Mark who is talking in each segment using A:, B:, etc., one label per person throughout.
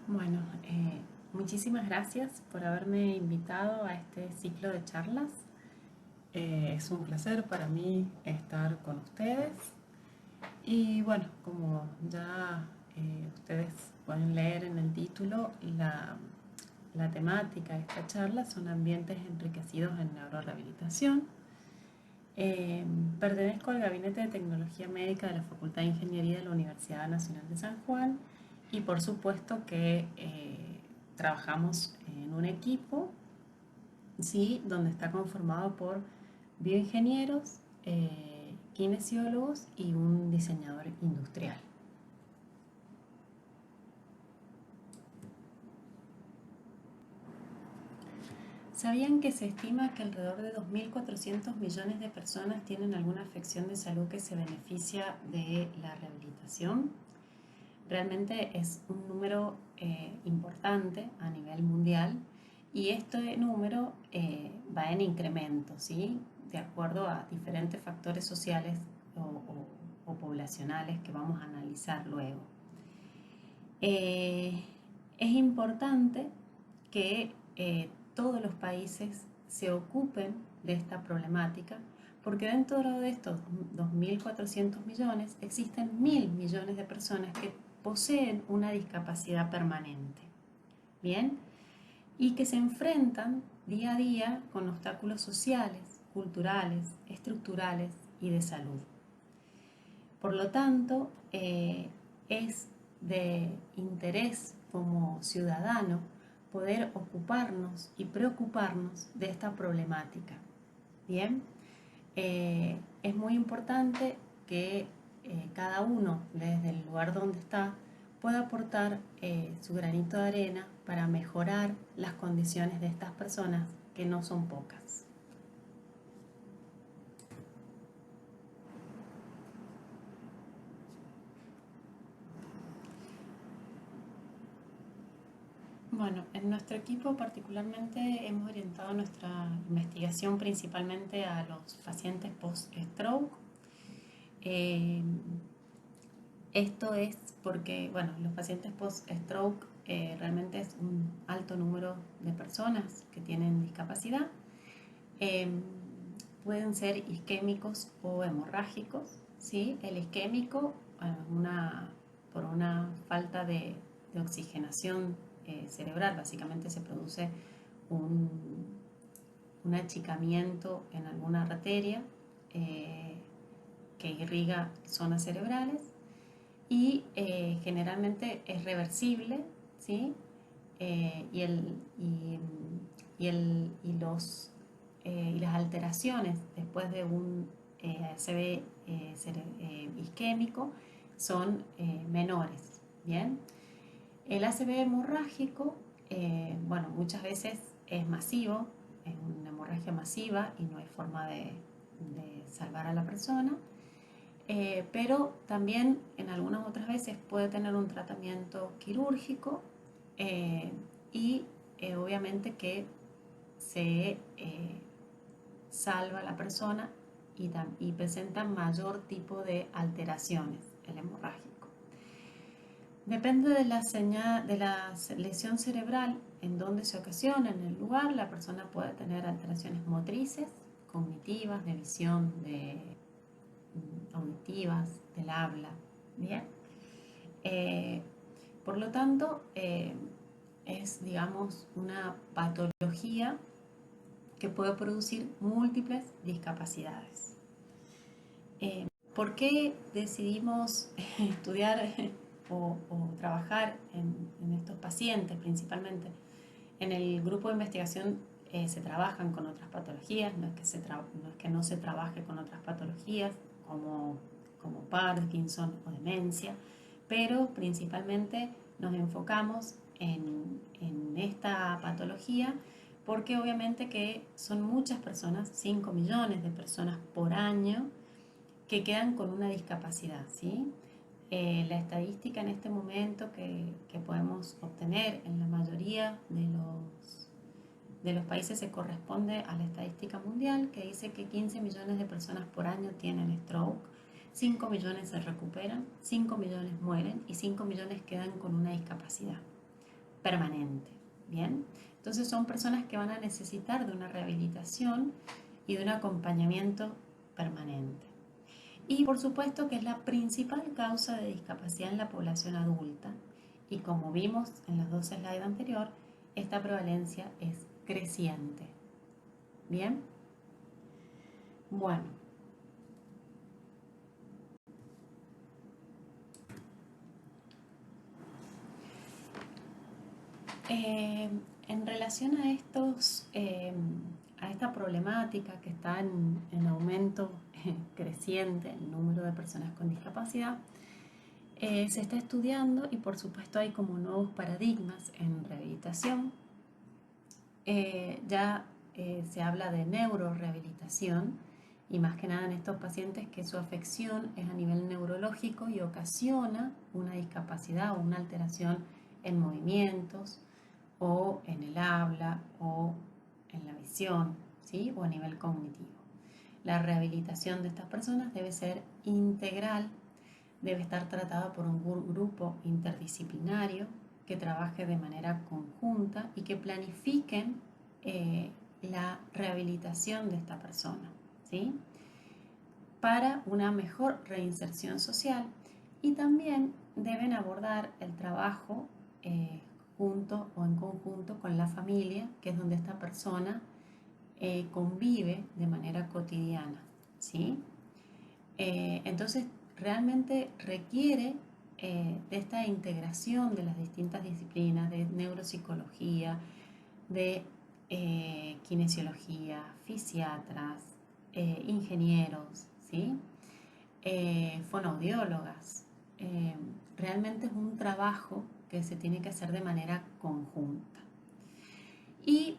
A: Bueno, muchísimas gracias por haberme invitado a este ciclo de charlas. Es un placer para mí estar con ustedes. Y bueno, como ya ustedes pueden leer en el título, la temática de esta charla son ambientes enriquecidos en neurorehabilitación. Eh, Pertenezco al Gabinete de Tecnología Médica de la Facultad de Ingeniería de la Universidad Nacional de San Juan y por supuesto que trabajamos en un equipo, ¿sí? Donde está conformado por bioingenieros, kinesiólogos y un diseñador industrial. ¿Sabían que se estima que alrededor de 2.400 millones de personas tienen alguna afección de salud que se beneficia de la rehabilitación? Realmente es un número importante a nivel mundial y este número va en incremento, ¿sí? De acuerdo a diferentes factores sociales o poblacionales que vamos a analizar luego. Es importante que todos los países se ocupen de esta problemática porque dentro de estos 2.400 millones existen 1.000 millones de personas que poseen una discapacidad permanente, ¿bien? Y que se enfrentan día a día con obstáculos sociales, culturales, estructurales y de salud. Por lo tanto, es de interés como ciudadano poder ocuparnos y preocuparnos de esta problemática. Bien, es muy importante que cada uno, desde el lugar donde está, pueda aportar su granito de arena para mejorar las condiciones de estas personas, que no son pocas. Bueno, en nuestro equipo particularmente hemos orientado nuestra investigación principalmente a los pacientes post-stroke. Esto es porque, bueno, los pacientes post-stroke realmente es un alto número de personas que tienen discapacidad. Pueden ser isquémicos o hemorrágicos, ¿sí? El isquémico, por una falta de oxigenación cerebral, básicamente se produce un, un achicamiento en alguna arteria que irriga zonas cerebrales y generalmente es reversible, ¿sí? Y, y las alteraciones después de un ACV isquémico son menores, ¿bien? El ACV hemorrágico, bueno, muchas veces es masivo, es una hemorragia masiva y no hay forma de salvar a la persona. Pero también en algunas otras veces puede tener un tratamiento quirúrgico y obviamente que se salva a la persona y presenta mayor tipo de alteraciones, el hemorrágico. Depende de la lesión cerebral en donde se ocasiona, en el lugar, la persona puede tener alteraciones motrices, cognitivas, de visión, auditivas, del habla, ¿bien? Por lo tanto, es, digamos, una patología que puede producir múltiples discapacidades. ¿Por qué decidimos estudiar o trabajar en estos pacientes principalmente? En el grupo de investigación se trabajan con otras patologías, no es que no se trabaje con otras patologías como Parkinson o demencia, pero principalmente nos enfocamos en esta patología porque obviamente que son muchas personas, 5 millones de personas por año, que quedan con una discapacidad, ¿sí? La estadística en este momento que podemos obtener en la mayoría de los países se corresponde a la estadística mundial, que dice que 15 millones de personas por año tienen stroke, 5 millones se recuperan, 5 millones mueren y 5 millones quedan con una discapacidad. permanente. Bien, entonces son personas que van a necesitar de una rehabilitación y de un acompañamiento permanente. Y por supuesto que es la principal causa de discapacidad en la población adulta. Y como vimos en los dos slides anteriores, esta prevalencia es creciente. Bien, bueno. En relación a a esta problemática que está en aumento creciente, el número de personas con discapacidad, se está estudiando y por supuesto hay como nuevos paradigmas en rehabilitación. Se habla de neurorehabilitación y más que nada en estos pacientes que su afección es a nivel neurológico y ocasiona una discapacidad o una alteración en movimientos o en el habla o en la visión, ¿sí? O a nivel cognitivo. La rehabilitación de estas personas debe ser integral, debe estar tratada por un grupo interdisciplinario que trabaje de manera conjunta y que planifiquen la rehabilitación de esta persona, ¿sí? Para una mejor reinserción social, y también deben abordar el trabajo junto o en conjunto con la familia, que es donde esta persona convive de manera cotidiana, ¿sí? Entonces realmente requiere de esta integración de las distintas disciplinas de neuropsicología, de kinesiología, fisiatras, ingenieros, ¿sí? Fonoaudiólogas. Realmente es un trabajo que se tiene que hacer de manera conjunta. Y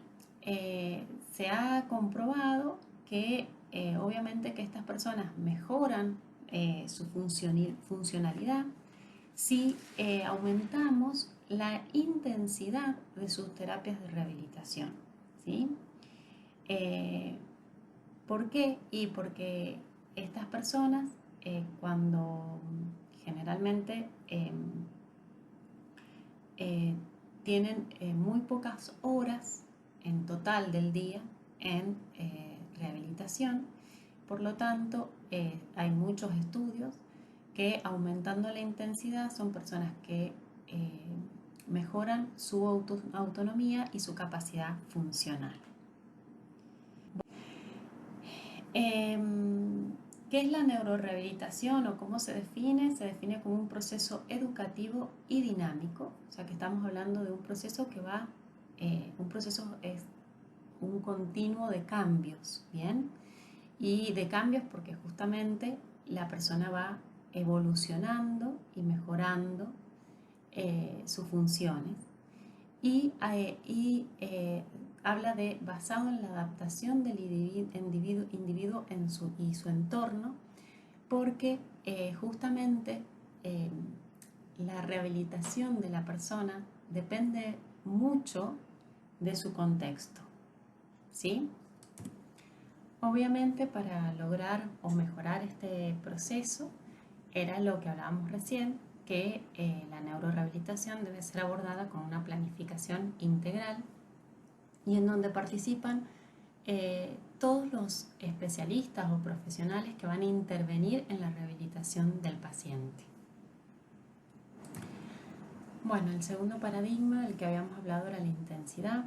A: se ha comprobado que obviamente que estas personas mejoran su funcionalidad si aumentamos la intensidad de sus terapias de rehabilitación, ¿sí? ¿Por qué? Y porque estas personas cuando generalmente tienen muy pocas horas en total del día en rehabilitación, por lo tanto hay muchos estudios que aumentando la intensidad son personas que mejoran su autonomía y su capacidad funcional. ¿Qué es la neurorehabilitación o cómo se define? Se define como un proceso educativo y dinámico, o sea que estamos hablando de un proceso que va, un proceso es un continuo de cambios, ¿bien? Y de cambios porque justamente la persona va evolucionando y mejorando sus funciones y habla de basado en la adaptación del individuo y su entorno, porque justamente la rehabilitación de la persona depende mucho de su contexto, ¿sí? Obviamente para lograr o mejorar este proceso era lo que hablábamos recién, que la neurorehabilitación debe ser abordada con una planificación integral y en donde participan todos los especialistas o profesionales que van a intervenir en la rehabilitación del paciente. Bueno, el segundo paradigma del que habíamos hablado era la intensidad.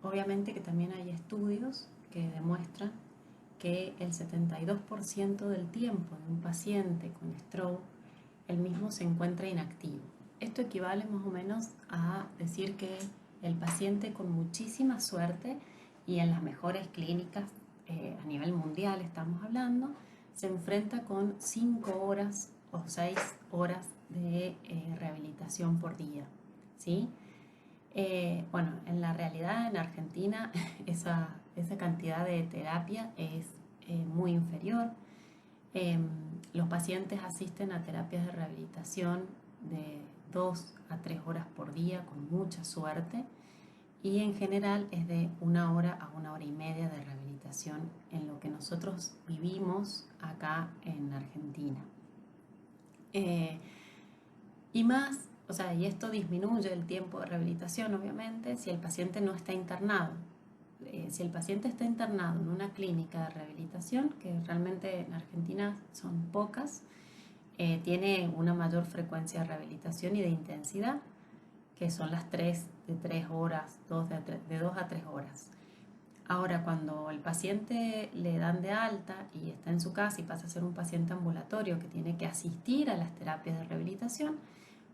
A: Obviamente que también hay estudios que demuestran que el 72% del tiempo de un paciente con stroke, el mismo se encuentra inactivo. Esto equivale más o menos a decir que el paciente con muchísima suerte y en las mejores clínicas a nivel mundial estamos hablando, se enfrenta con 5 horas o 6 horas de rehabilitación por día, ¿sí? Bueno, en la realidad en Argentina esa cantidad de terapia es muy inferior. Los pacientes asisten a terapias de rehabilitación de 2 a 3 horas por día con mucha suerte y en general es de 1 hora a 1 hora y media de rehabilitación en lo que nosotros vivimos acá en Argentina. Y más O sea, y esto disminuye el tiempo de rehabilitación, obviamente, si el paciente no está internado. Si el paciente está internado en una clínica de rehabilitación, que realmente en Argentina son pocas, tiene una mayor frecuencia de rehabilitación y de intensidad, que son las 3 de 3 horas, de 2 a 3 horas. Ahora, cuando el paciente le dan de alta y está en su casa y pasa a ser un paciente ambulatorio que tiene que asistir a las terapias de rehabilitación,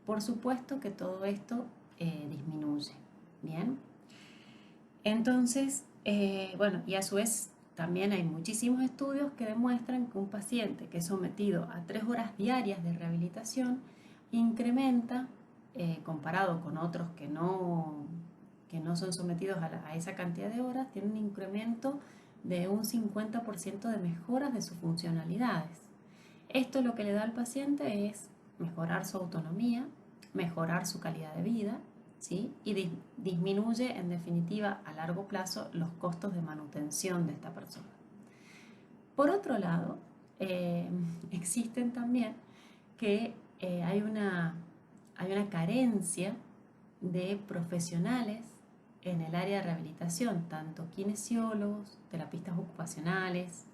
A: por supuesto que todo esto disminuye. Bien, entonces, bueno, y a su vez también hay muchísimos estudios que demuestran que un paciente que es sometido a 3 horas diarias de rehabilitación incrementa, comparado con otros que no son sometidos a esa cantidad de horas, tiene un incremento de un 50% de mejoras de sus funcionalidades. Esto lo que le da al paciente es mejorar su autonomía, mejorar su calidad de vida, ¿sí? Y disminuye en definitiva a largo plazo los costos de manutención de esta persona. Por otro lado, existen también que hay una carencia de profesionales en el área de rehabilitación, tanto kinesiólogos, terapistas ocupacionales,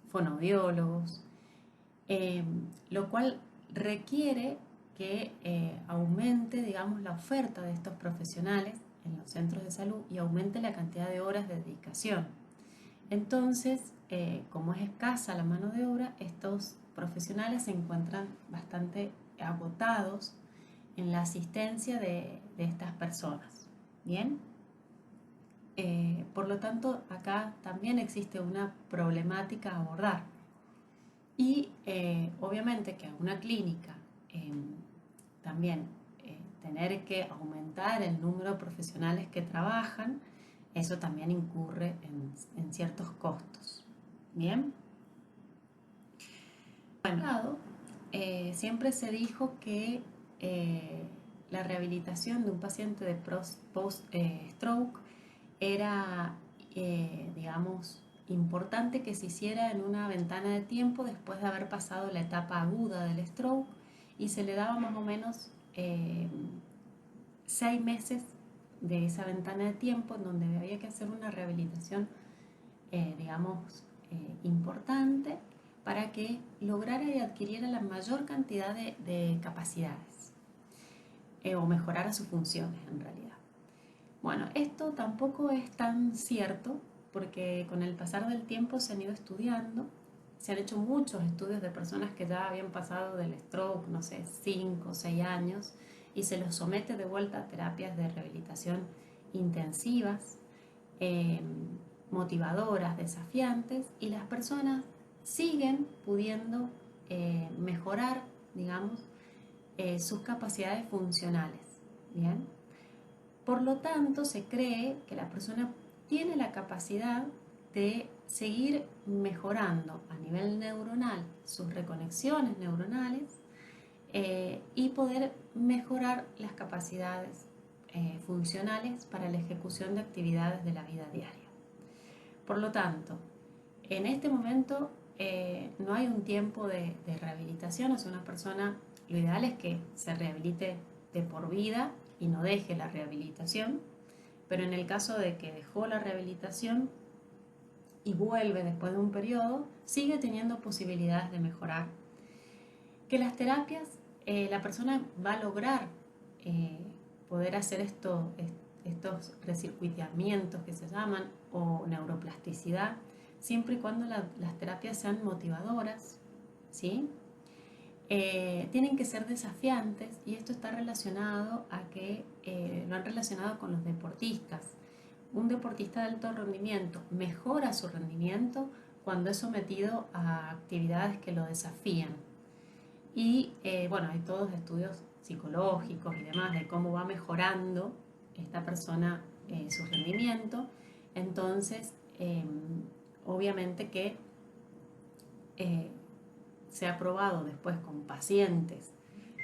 A: fonoaudiólogos, lo cual requiere que aumente, digamos, la oferta de estos profesionales en los centros de salud y aumente la cantidad de horas de dedicación. Entonces, como es escasa la mano de obra, estos profesionales se encuentran bastante agotados en la asistencia de estas personas. Bien, por lo tanto, acá también existe una problemática a abordar. Y obviamente que una clínica también tener que aumentar el número de profesionales que trabajan, eso también incurre en ciertos costos. Bien. Bueno, siempre se dijo que la rehabilitación de un paciente de post-stroke era, digamos, importante que se hiciera en una ventana de tiempo después de haber pasado la etapa aguda del stroke, y se le daba más o menos 6 meses de esa ventana de tiempo en donde había que hacer una rehabilitación, digamos, importante para que lograra y adquiriera la mayor cantidad de capacidades o mejorara sus funciones en realidad. Bueno, esto tampoco es tan cierto porque con el pasar del tiempo se han ido estudiando, se han hecho muchos estudios de personas que ya habían pasado del stroke, no sé, 5 o 6 años, y se los somete de vuelta a terapias de rehabilitación intensivas, motivadoras, desafiantes, y las personas siguen pudiendo mejorar, digamos, sus capacidades funcionales. ¿Bien? Por lo tanto, se cree que la persona tiene la capacidad de seguir mejorando a nivel neuronal sus reconexiones neuronales y poder mejorar las capacidades funcionales para la ejecución de actividades de la vida diaria. Por lo tanto, en este momento no hay un tiempo de rehabilitación. O sea, una persona, lo ideal es que se rehabilite de por vida y no deje la rehabilitación, pero en el caso de que dejó la rehabilitación y vuelve después de un periodo, sigue teniendo posibilidades de mejorar. Que las terapias, la persona va a lograr poder hacer estos recircuiteamientos que se llaman, o neuroplasticidad, siempre y cuando las terapias sean motivadoras, ¿sí? Tienen que ser desafiantes, y esto está relacionado a que lo han relacionado con los deportistas. Un deportista de alto rendimiento mejora su rendimiento cuando es sometido a actividades que lo desafían. Y bueno, hay todos estudios psicológicos y demás de cómo va mejorando esta persona su rendimiento. Entonces, obviamente que se ha probado después con pacientes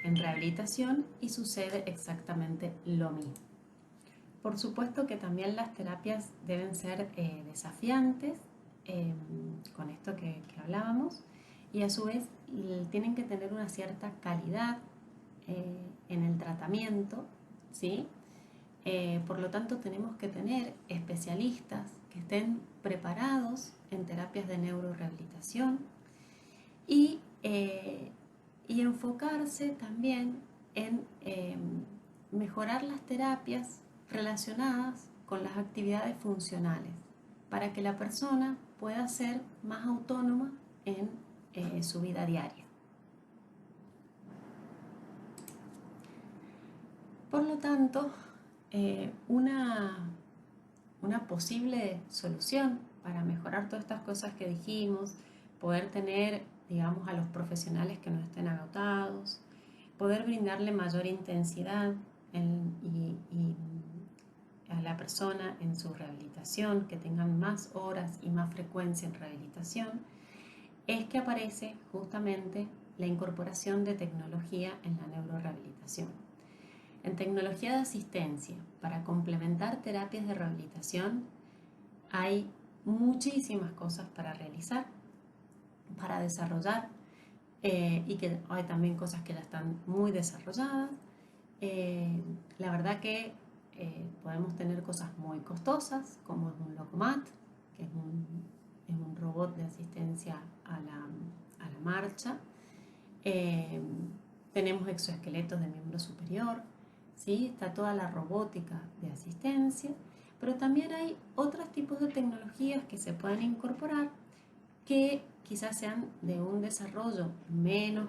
A: en rehabilitación y sucede exactamente lo mismo. Por supuesto que también las terapias deben ser desafiantes, con esto que hablábamos, y a su vez tienen que tener una cierta calidad en el tratamiento, ¿sí? Por lo tanto, tenemos que tener especialistas que estén preparados en terapias de neurorehabilitación y enfocarse también en mejorar las terapias relacionadas con las actividades funcionales para que la persona pueda ser más autónoma en su vida diaria. Por lo tanto, una posible solución para mejorar todas estas cosas que dijimos, poder tener, digamos, a los profesionales que no estén agotados, poder brindarle mayor intensidad y a la persona en su rehabilitación, que tengan más horas y más frecuencia en rehabilitación, es que aparece justamente la incorporación de tecnología en la neurorehabilitación. En tecnología de asistencia, para complementar terapias de rehabilitación, hay muchísimas cosas para realizar, para desarrollar, y que hay también cosas que ya están muy desarrolladas. La verdad que podemos tener cosas muy costosas, como es un Locomat, que es un robot de asistencia a la marcha. Tenemos exoesqueletos de miembro superior, ¿sí? Está toda la robótica de asistencia, pero también hay otros tipos de tecnologías que se pueden incorporar que quizás sean de un desarrollo menos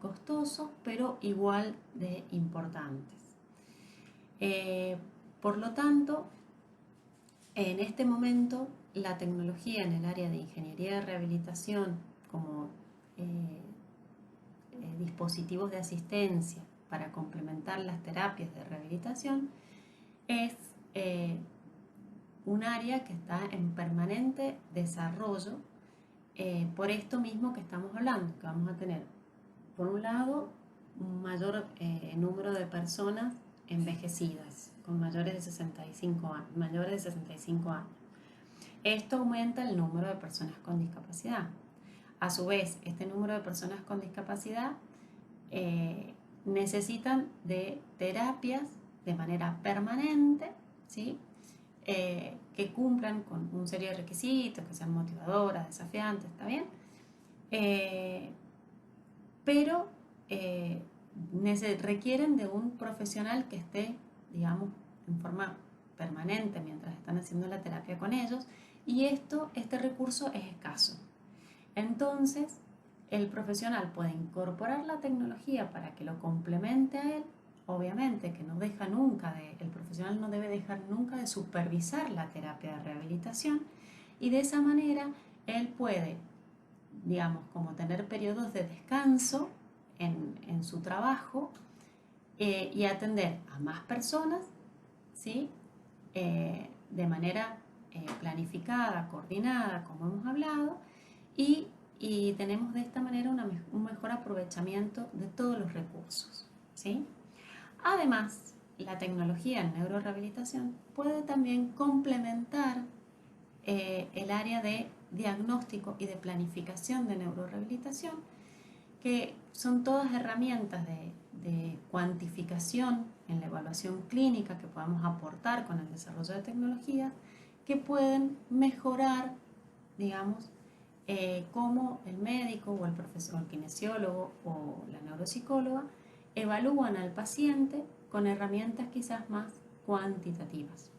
A: costoso, pero igual de importantes. Por lo tanto, en este momento, la tecnología en el área de ingeniería de rehabilitación, como dispositivos de asistencia para complementar las terapias de rehabilitación, es un área que está en permanente desarrollo, por esto mismo que estamos hablando, que vamos a tener, por un lado, un mayor número de personas envejecidas, con mayores de 65 años. Esto aumenta el número de personas con discapacidad. A su vez, este número de personas con discapacidad necesitan de terapias de manera permanente, ¿sí? Que cumplan con un serie de requisitos, que sean motivadoras, desafiantes, ¿está bien? Pero requieren de un profesional que esté, digamos, en forma permanente mientras están haciendo la terapia con ellos, y este recurso es escaso. Entonces, el profesional puede incorporar la tecnología para que lo complemente a él. Obviamente que el profesional no debe dejar nunca de supervisar la terapia de rehabilitación, y de esa manera él puede, digamos, como tener periodos de descanso en su trabajo, y atender a más personas, ¿sí? De manera planificada, coordinada, como hemos hablado, y tenemos de esta manera un mejor aprovechamiento de todos los recursos, ¿sí? Además, la tecnología en neurorehabilitación puede también complementar el área de diagnóstico y de planificación de neurorehabilitación, que son todas herramientas de cuantificación en la evaluación clínica que podamos aportar con el desarrollo de tecnologías, que pueden mejorar, digamos, cómo el médico o el profesor, el kinesiólogo o la neuropsicóloga evalúan al paciente con herramientas quizás más cuantitativas.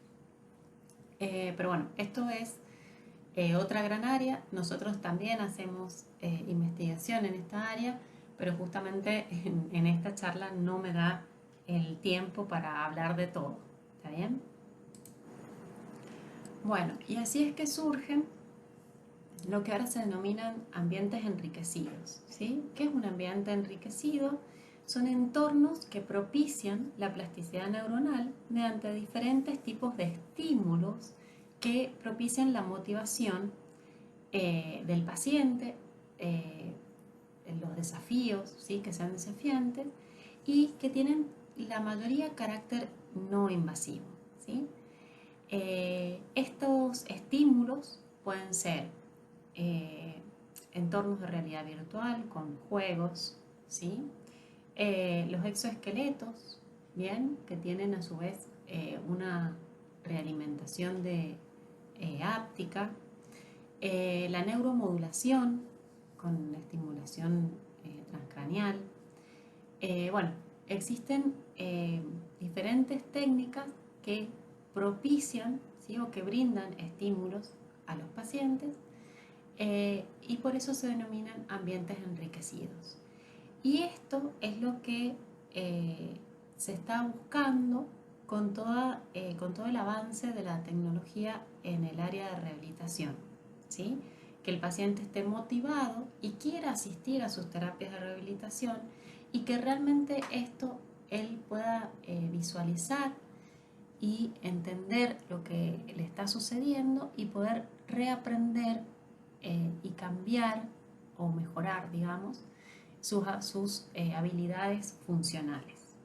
A: Pero bueno, esto es otra gran área. Nosotros también hacemos investigación en esta área, pero justamente en esta charla no me da el tiempo para hablar de todo. ¿Está bien? Bueno, y así es que surgen lo que ahora se denominan ambientes enriquecidos, ¿sí? ¿Qué es un ambiente enriquecido? Son entornos que propician la plasticidad neuronal mediante diferentes tipos de estímulos que propician la motivación del paciente, los desafíos, ¿sí? Que sean desafiantes y que tienen la mayoría carácter no invasivo, ¿sí? Estos estímulos pueden ser entornos de realidad virtual con juegos, ¿sí? los exoesqueletos, bien, que tienen a su vez una realimentación áptica, la neuromodulación con estimulación transcraneal. Bueno, existen diferentes técnicas que propician, ¿sí?, o que brindan estímulos a los pacientes, y por eso se denominan ambientes enriquecidos. Y esto es lo que se está buscando con todo el avance de la tecnología en el área de rehabilitación, ¿sí? Que el paciente esté motivado y quiera asistir a sus terapias de rehabilitación, y que realmente esto él pueda visualizar y entender lo que le está sucediendo y poder reaprender y cambiar o mejorar, digamos, sus habilidades funcionales.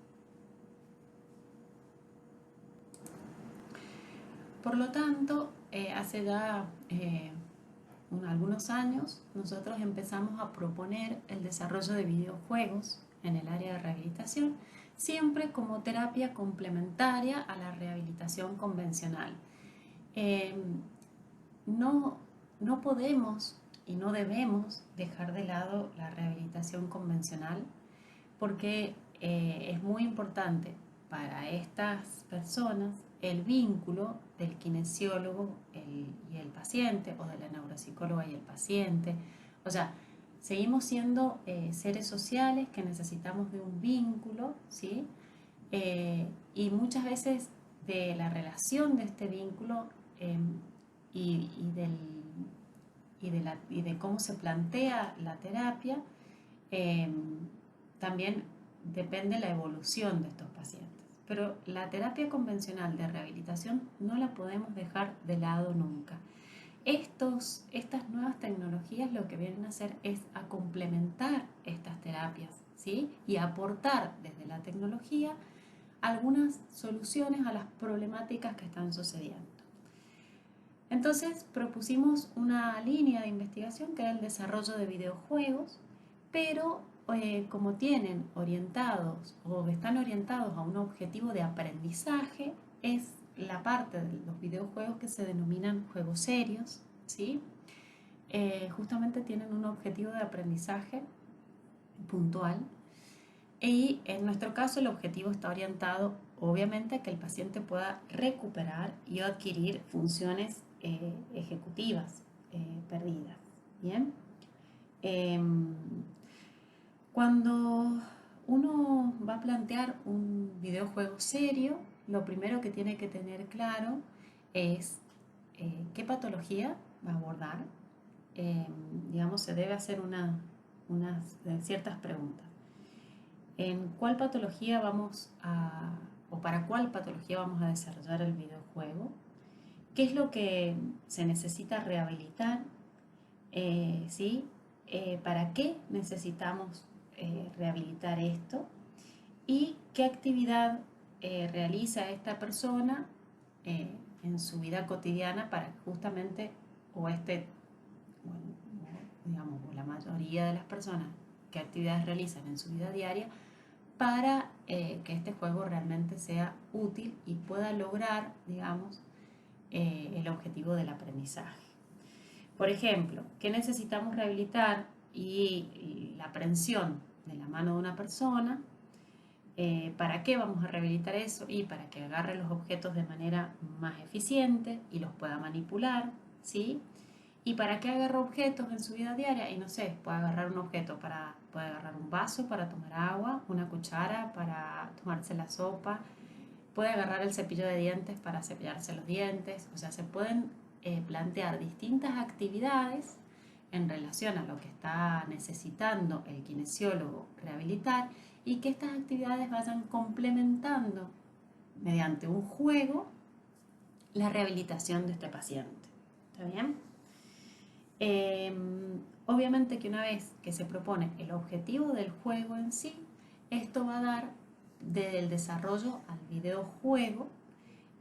A: Por lo tanto, hace ya algunos años nosotros empezamos a proponer el desarrollo de videojuegos en el área de rehabilitación, siempre como terapia complementaria a la rehabilitación convencional. No podemos y no debemos dejar de lado la rehabilitación convencional, porque es muy importante para estas personas el vínculo del kinesiólogo y el paciente, o de la neuropsicóloga y el paciente. O sea, seguimos siendo seres sociales que necesitamos de un vínculo, ¿sí? Y muchas veces de la relación de este vínculo y de cómo se plantea la terapia, también depende la evolución de estos pacientes. Pero la terapia convencional de rehabilitación no la podemos dejar de lado nunca. Estas nuevas tecnologías lo que vienen a hacer es a complementar estas terapias, ¿sí? Y aportar desde la tecnología algunas soluciones a las problemáticas que están sucediendo. Entonces propusimos una línea de investigación que era el desarrollo de videojuegos, pero como tienen orientados o están orientados a un objetivo de aprendizaje, es la parte de los videojuegos que se denominan juegos serios, ¿sí? Justamente tienen un objetivo de aprendizaje puntual, y en nuestro caso el objetivo está orientado obviamente a que el paciente pueda recuperar y adquirir funciones ejecutivas perdidas. Bien. Cuando uno va a plantear un videojuego serio, lo primero que tiene que tener claro es qué patología va a abordar. Digamos, se debe hacer unas ciertas preguntas. ¿En cuál patología o para cuál patología vamos a desarrollar el videojuego? ¿Qué es lo que se necesita rehabilitar? ¿Sí? ¿Para qué necesitamos rehabilitar esto? ¿Y qué actividad realiza esta persona en su vida cotidiana para justamente, digamos, la mayoría de las personas, qué actividades realizan en su vida diaria para que este juego realmente sea útil y pueda lograr, digamos, el objetivo del aprendizaje? Por ejemplo, ¿qué necesitamos rehabilitar? Y la aprehensión de la mano de una persona. ¿Para qué vamos a rehabilitar eso? Y para que agarre los objetos de manera más eficiente y los pueda manipular, ¿sí? Y para que agarre objetos en su vida diaria, y no sé, puede agarrar un objeto puede agarrar un vaso para tomar agua, una cuchara para tomarse la sopa, puede agarrar el cepillo de dientes para cepillarse los dientes. O sea, se pueden plantear distintas actividades en relación a lo que está necesitando el kinesiólogo rehabilitar, y que estas actividades vayan complementando mediante un juego la rehabilitación de este paciente. ¿Está bien? Obviamente que una vez que se propone el objetivo del juego en sí, esto va a dar del desarrollo al videojuego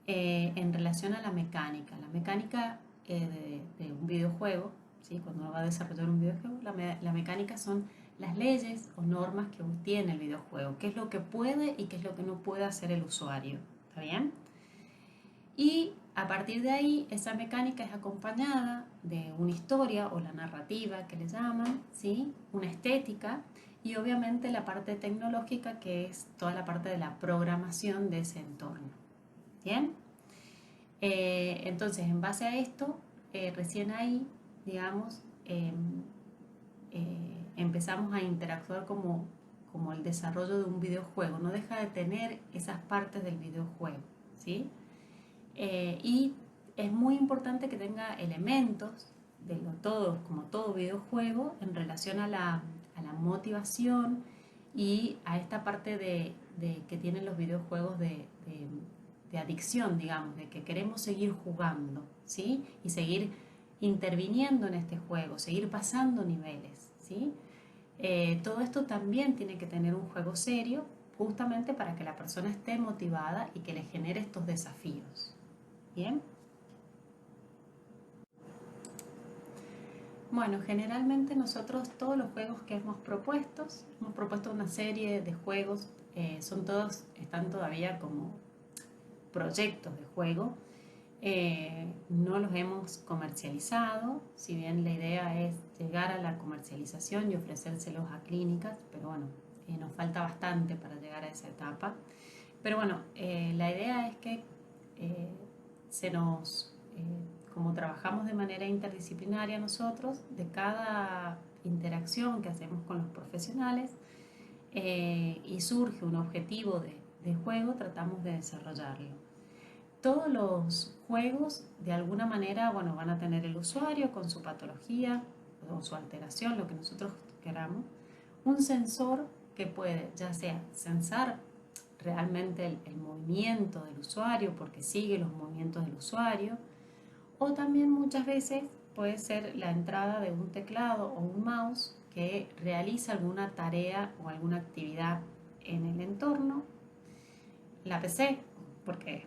A: en relación a la mecánica. La mecánica de un videojuego, ¿sí? Cuando uno va a desarrollar un videojuego, la mecánica son las leyes o normas que tiene el videojuego, qué es lo que puede y qué es lo que no puede hacer el usuario. ¿Está bien? Y a partir de ahí, esa mecánica es acompañada de una historia o la narrativa que le llaman, ¿sí? Una estética y obviamente la parte tecnológica, que es toda la parte de la programación de ese entorno. ¿Bien? Entonces, en base a esto, recién ahí, digamos, empezamos a interactuar como el desarrollo de un videojuego. No deja de tener esas partes del videojuego, ¿sí? Y es muy importante que tenga elementos como todo videojuego en relación a la motivación y a esta parte que tienen los videojuegos de adicción, digamos, de que queremos seguir jugando, ¿sí? Y seguir interviniendo en este juego, seguir pasando niveles, ¿sí? Todo esto también tiene que tener un juego serio justamente para que la persona esté motivada y que le genere estos desafíos. Bien. Bueno, generalmente nosotros todos los juegos que hemos propuesto una serie de juegos, están todavía como proyectos de juego, no los hemos comercializado, si bien la idea es llegar a la comercialización y ofrecérselos a clínicas, pero bueno, nos falta bastante para llegar a esa etapa. Pero bueno, la idea es que eh, como trabajamos de manera interdisciplinaria nosotros, de cada interacción que hacemos con los profesionales y surge un objetivo de juego, tratamos de desarrollarlo. Todos los juegos, de alguna manera, bueno, van a tener el usuario con su patología o su alteración, lo que nosotros queramos, un sensor que puede ya sea censar realmente el movimiento del usuario porque sigue los movimientos del usuario, o también muchas veces puede ser la entrada de un teclado o un mouse que realiza alguna tarea o alguna actividad en el entorno, la PC, porque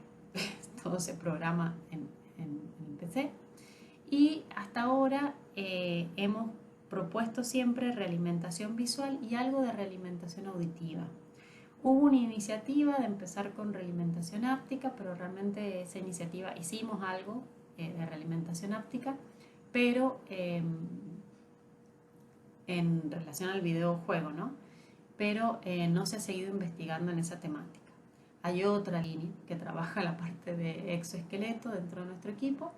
A: todo se programa en el PC. Y hasta ahora hemos propuesto siempre realimentación visual y algo de realimentación auditiva. Hubo una iniciativa de empezar con realimentación áptica, pero realmente esa iniciativa hicimos algo de realimentación áptica, pero en relación al videojuego, ¿no? Pero no se ha seguido investigando en esa temática. Hay otra línea que trabaja la parte de exoesqueleto dentro de nuestro equipo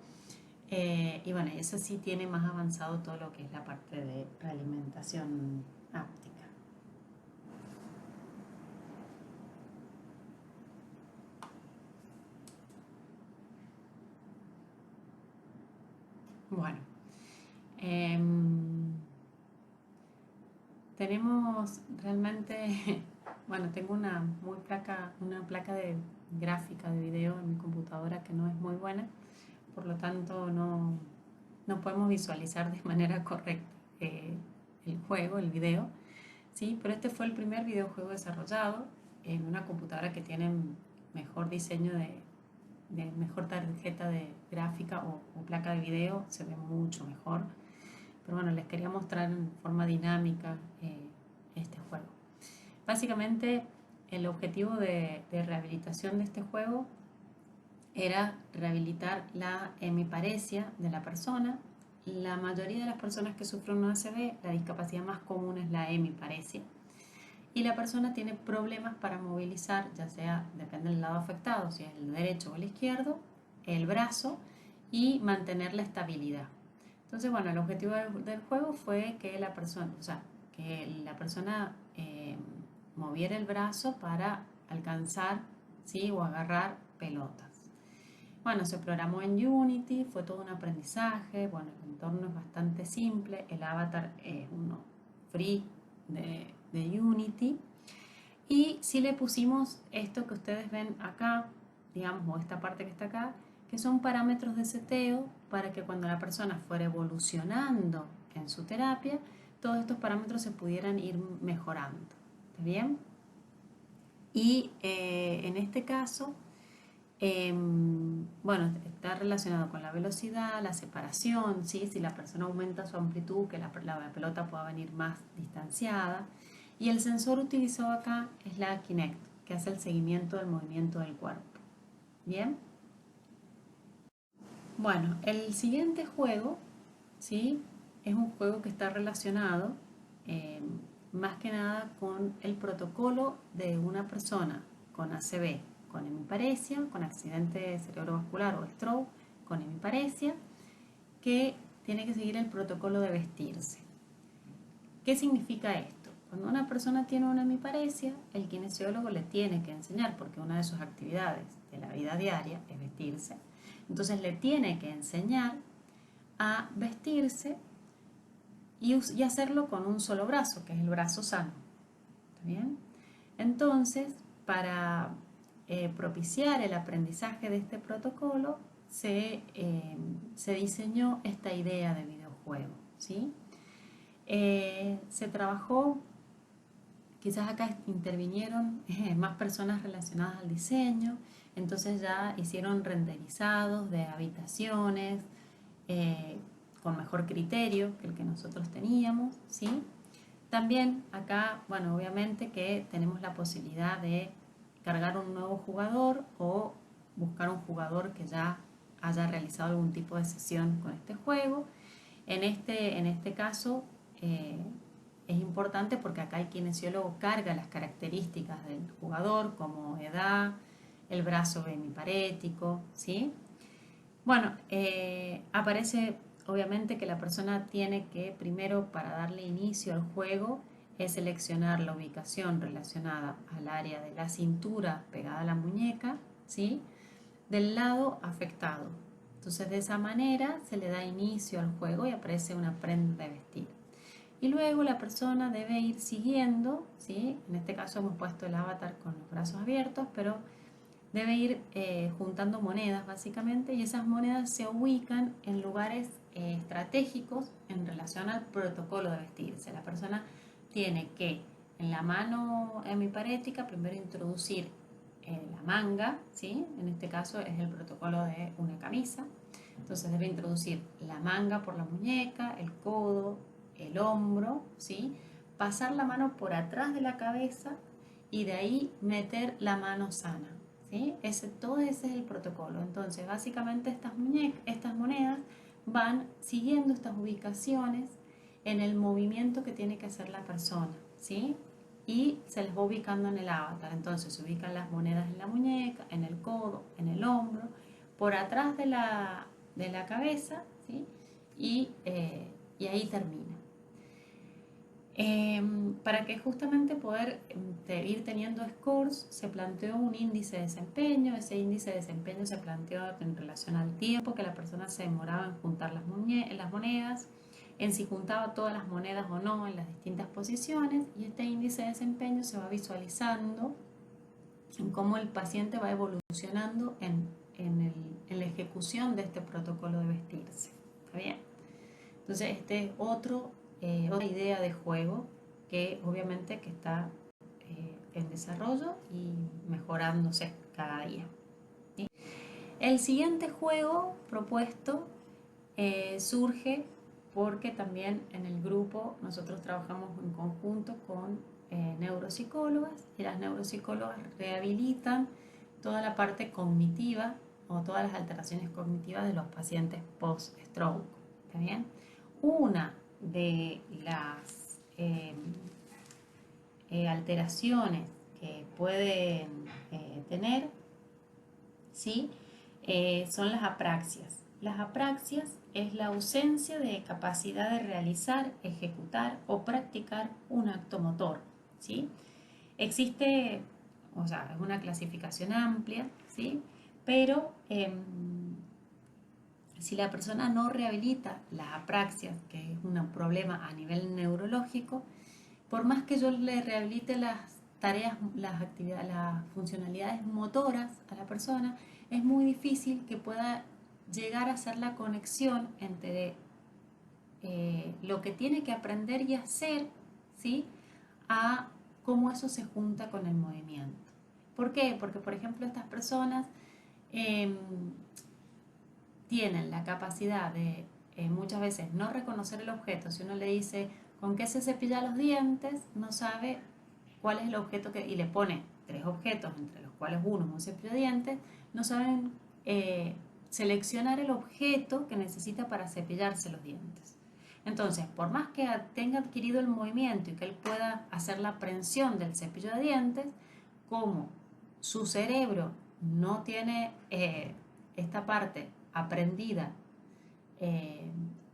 A: y bueno, eso sí tiene más avanzado todo lo que es la parte de realimentación áptica. Bueno, eh, tenemos realmente, bueno, tengo una placa de gráfica de video en mi computadora que no es muy buena, por lo tanto no podemos visualizar de manera correcta el juego, el video, ¿sí? Pero este fue el primer videojuego desarrollado en una computadora que tiene mejor diseño de mejor tarjeta de gráfica o placa de video, se ve mucho mejor. Pero bueno, les quería mostrar en forma dinámica este juego. Básicamente el objetivo de rehabilitación de este juego era rehabilitar la hemiparesia de la persona. La mayoría de las personas que sufren una ACV, la discapacidad más común es la hemiparesia. Y la persona tiene problemas para movilizar, ya sea, depende del lado afectado, si es el derecho o el izquierdo, el brazo y mantener la estabilidad. Entonces, bueno, el objetivo del juego fue que la persona, moviera el brazo para alcanzar, ¿sí? O agarrar pelotas. Bueno, se programó en Unity, fue todo un aprendizaje, bueno, el entorno es bastante simple, el avatar es uno free de Unity y sí le pusimos esto que ustedes ven acá, digamos, o esta parte que está acá, que son parámetros de seteo para que cuando la persona fuera evolucionando en su terapia, todos estos parámetros se pudieran ir mejorando. ¿Está bien? Y en este caso, Bueno, está relacionado con la velocidad, la separación, ¿sí? Si la persona aumenta su amplitud, que la pelota pueda venir más distanciada. Y el sensor utilizado acá es la Kinect, que hace el seguimiento del movimiento del cuerpo. Bien. Bueno, el siguiente juego, ¿sí? Es un juego que está relacionado eh, más que nada con el protocolo de una persona con ACV, con hemiparesia, con accidente cerebrovascular o stroke, con hemiparesia, que tiene que seguir el protocolo de vestirse. ¿Qué significa esto? Cuando una persona tiene una hemiparesia, el kinesiólogo le tiene que enseñar, porque una de sus actividades de la vida diaria es vestirse. Entonces le tiene que enseñar a vestirse y hacerlo con un solo brazo, que es el brazo sano. ¿Está bien? Entonces, para propiciar el aprendizaje de este protocolo, se diseñó esta idea de videojuego, ¿sí? Se trabajó, quizás acá intervinieron más personas relacionadas al diseño, entonces ya hicieron renderizados de habitaciones con mejor criterio que el que nosotros teníamos, ¿sí? También acá, bueno, obviamente que tenemos la posibilidad de cargar un nuevo jugador o buscar un jugador que ya haya realizado algún tipo de sesión con este juego. En este caso es importante porque acá el kinesiólogo carga las características del jugador como edad, el brazo hemiparético, ¿sí? Bueno, aparece obviamente que la persona tiene que primero, para darle inicio al juego, es seleccionar la ubicación relacionada al área de la cintura pegada a la muñeca, ¿sí? Del lado afectado. Entonces de esa manera se le da inicio al juego y aparece una prenda de vestir. Y luego la persona debe ir siguiendo, ¿sí? En este caso hemos puesto el avatar con los brazos abiertos, pero debe ir juntando monedas básicamente, y esas monedas se ubican en lugares estratégicos en relación al protocolo de vestirse. La persona tiene que en la mano hemiparética primero introducir la manga, ¿sí? En este caso es el protocolo de una camisa. Entonces debe introducir la manga por la muñeca, el codo, el hombro, ¿sí? Pasar la mano por atrás de la cabeza y de ahí meter la mano sana, ¿sí? Todo ese es el protocolo. Entonces básicamente estas monedas van siguiendo estas ubicaciones en el movimiento que tiene que hacer la persona, ¿sí? Y se les va ubicando en el avatar. Entonces se ubican las monedas en la muñeca, en el codo, en el hombro, por atrás de la cabeza, ¿sí? Y ahí termina. Para que justamente poder ir teniendo scores, se planteó un índice de desempeño. Ese índice de desempeño se planteó en relación al tiempo que la persona se demoraba en juntar las monedas, en si juntaba todas las monedas o no en las distintas posiciones, y este índice de desempeño se va visualizando en cómo el paciente va evolucionando en la ejecución de este protocolo de vestirse. ¿Está bien? Entonces, este es otra idea de juego que obviamente que está en desarrollo y mejorándose cada día, ¿sí? El siguiente juego propuesto surge porque también en el grupo nosotros trabajamos en conjunto con neuropsicólogas, y las neuropsicólogas rehabilitan toda la parte cognitiva o todas las alteraciones cognitivas de los pacientes post-stroke. ¿Está bien? Una de las alteraciones que pueden tener, ¿sí? Son las apraxias. Las apraxias es la ausencia de capacidad de realizar, ejecutar o practicar un acto motor, ¿sí? Existe, o sea, es una clasificación amplia, ¿sí? Pero si la persona no rehabilita las apraxias, que es un problema a nivel neurológico, por más que yo le rehabilite las tareas, las actividades, las funcionalidades motoras a la persona, es muy difícil que pueda llegar a hacer la conexión entre lo que tiene que aprender y hacer, ¿sí? A cómo eso se junta con el movimiento. ¿Por qué? Porque, por ejemplo, estas personas em, tienen la capacidad de muchas veces no reconocer el objeto. Si uno le dice con qué se cepilla los dientes, no sabe cuál es el objeto y le pone 3 objetos, entre los cuales uno es un cepillo de dientes, no saben seleccionar el objeto que necesita para cepillarse los dientes. Entonces, por más que tenga adquirido el movimiento y que él pueda hacer la prensión del cepillo de dientes, como su cerebro no tiene esta parte aprendida eh,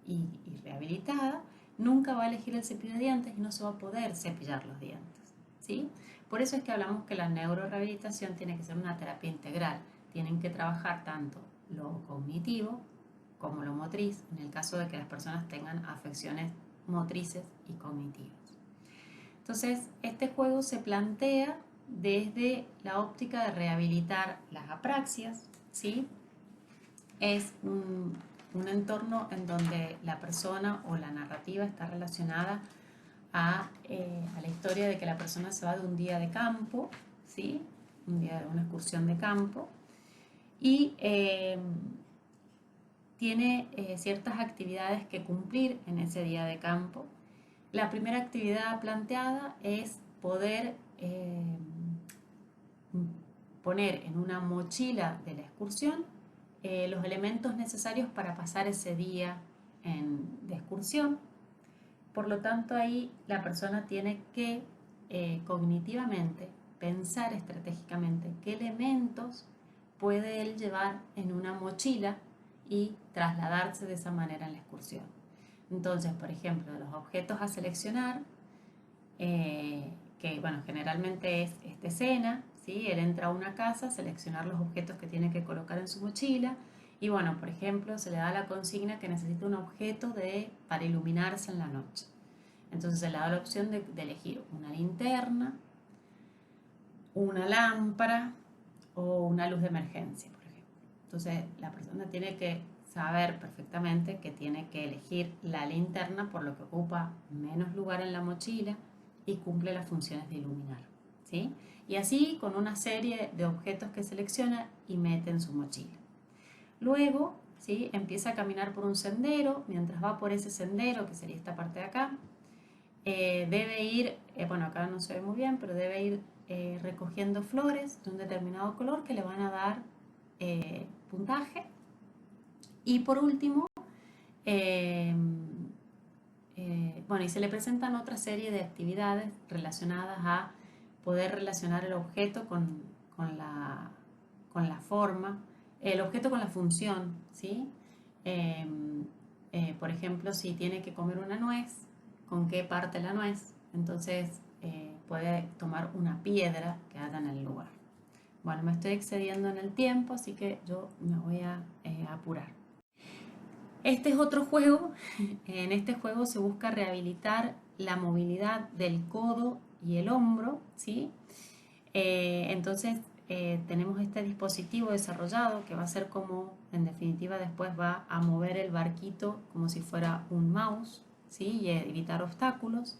A: y rehabilitada, nunca va a elegir el cepillo de dientes y no se va a poder cepillar los dientes, ¿sí? Por eso es que hablamos que la neurorehabilitación tiene que ser una terapia integral. Tienen que trabajar tanto lo cognitivo como lo motriz, en el caso de que las personas tengan afecciones motrices y cognitivas. Entonces, este juego se plantea desde la óptica de rehabilitar las apraxias, ¿sí? Es un entorno en donde la persona o la narrativa está relacionada a la historia de que la persona se va de un día de campo, ¿sí? Un día de una excursión de campo, y tiene ciertas actividades que cumplir en ese día de campo. La primera actividad planteada es poder poner en una mochila de la excursión los elementos necesarios para pasar ese día de excursión. Por lo tanto, ahí la persona tiene que cognitivamente pensar estratégicamente qué elementos puede él llevar en una mochila y trasladarse de esa manera en la excursión. Entonces, por ejemplo, los objetos a seleccionar, que bueno, generalmente es esta escena, ¿sí? Él entra a una casa, seleccionar los objetos que tiene que colocar en su mochila y bueno, por ejemplo, se le da la consigna que necesita un objeto para iluminarse en la noche. Entonces se le da la opción de elegir una linterna, una lámpara o una luz de emergencia, por ejemplo. Entonces la persona tiene que saber perfectamente que tiene que elegir la linterna por lo que ocupa menos lugar en la mochila y cumple las funciones de iluminar, ¿sí? Y así con una serie de objetos que selecciona y mete en su mochila. Luego, ¿sí? Empieza a caminar por un sendero. Mientras va por ese sendero, que sería esta parte de acá, debe ir, bueno, acá no se ve muy bien, pero debe ir recogiendo flores de un determinado color que le van a dar puntaje. Y por último, bueno, y se le presentan otra serie de actividades relacionadas a poder relacionar el objeto con la forma, el objeto con la función, ¿sí? Por ejemplo, si tiene que comer una nuez, ¿con qué parte la nuez? Entonces puede tomar una piedra que haya en el lugar. Bueno, me estoy excediendo en el tiempo, así que yo me voy a apurar. Este es otro juego. En este juego se busca rehabilitar la movilidad del codo y el hombro, ¿sí? Entonces tenemos este dispositivo desarrollado que va a ser como, en definitiva, después va a mover el barquito como si fuera un mouse, ¿sí? Y evitar obstáculos.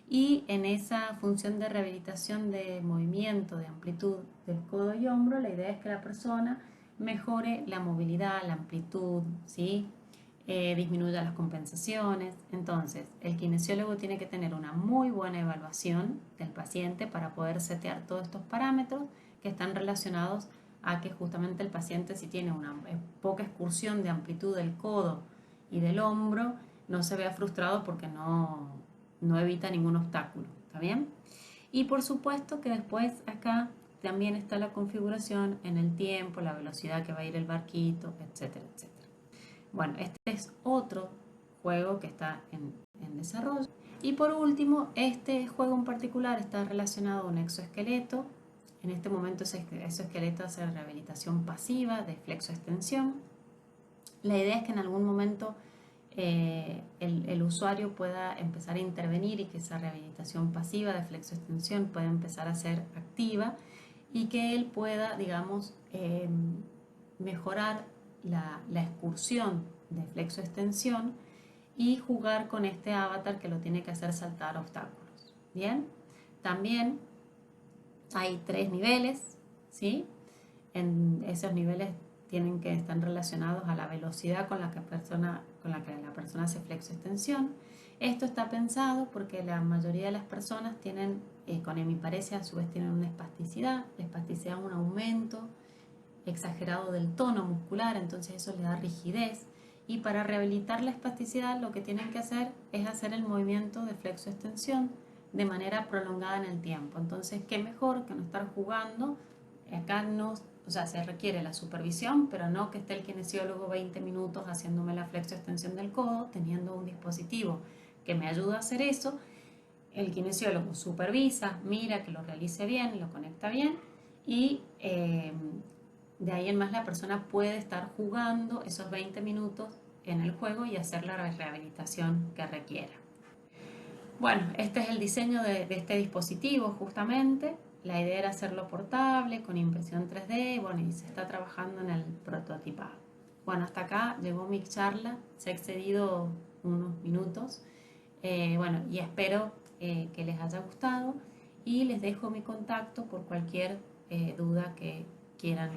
A: Y en esa función de rehabilitación de movimiento, de amplitud del codo y hombro, la idea es que la persona mejore la movilidad, la amplitud, ¿sí? Disminuya las compensaciones. Entonces, el kinesiólogo tiene que tener una muy buena evaluación del paciente para poder setear todos estos parámetros que están relacionados a que justamente el paciente, si tiene una poca excursión de amplitud del codo y del hombro, no se vea frustrado porque no evita ningún obstáculo, ¿está bien? Y por supuesto que después acá también está la configuración en el tiempo, la velocidad que va a ir el barquito, etcétera, etcétera. Bueno, este es otro juego que está en desarrollo. Y por último, este juego en particular está relacionado a un exoesqueleto. En este momento ese exoesqueleto hace rehabilitación pasiva de flexoextensión. La idea es que en algún momento el usuario pueda empezar a intervenir y que esa rehabilitación pasiva de flexoextensión pueda empezar a ser activa y que él pueda, digamos, mejorar la excursión de flexoextensión y jugar con este avatar que lo tiene que hacer saltar obstáculos. Bien, también hay 3 niveles, ¿sí? En esos niveles tienen que estar relacionados a la velocidad con la que la persona hace flexo-extensión. Esto está pensado porque la mayoría de las personas tienen, con hemiparesia, a su vez tienen una espasticidad. La espasticidad es un aumento exagerado del tono muscular, entonces eso le da rigidez. Y para rehabilitar la espasticidad lo que tienen que hacer es hacer el movimiento de flexo-extensión de manera prolongada en el tiempo. Entonces, qué mejor que no estar jugando. Acá no, o sea, se requiere la supervisión, pero no que esté el kinesiólogo 20 minutos haciéndome la flexo-extensión del codo, teniendo un dispositivo que me ayuda a hacer eso. El kinesiólogo supervisa, mira que lo realice bien, lo conecta bien y de ahí en más la persona puede estar jugando esos 20 minutos en el juego y hacer la rehabilitación que requiera. Bueno, este es el diseño de este dispositivo justamente. La idea era hacerlo portable, con impresión 3D, bueno, y se está trabajando en el prototipado. Bueno, hasta acá llegó mi charla, se ha excedido unos minutos. Bueno, y espero que les haya gustado y les dejo mi contacto por cualquier duda que quieran